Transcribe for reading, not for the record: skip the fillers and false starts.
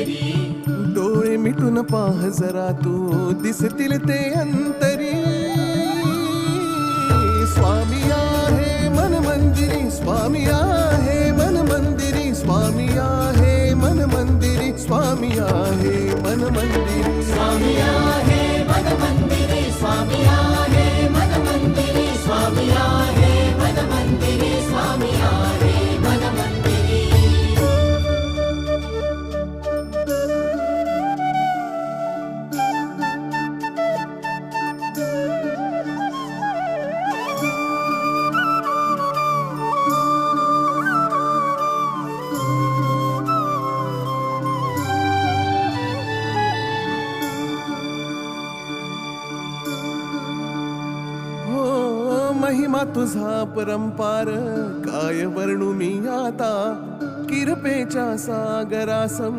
मंदिरी. डोळे मिटून पाह जरा तू दिसतील ते अंतरी. स्वामी आहे मन मंदिरी, स्वामी आहे मन मंदिरी, स्वामी आहे मन मंदिरी, स्वामी आहे मन मंदिरी. स्वामी आहे मन मंदिरी, स्वामी आहे मन मंदिरी, स्वामी आहे मन मंदिरी, स्वामी आहे मन मंदिरी. महिमा तुझा परंपार काय वर्णू मी आता. किरपेच्या सागरासम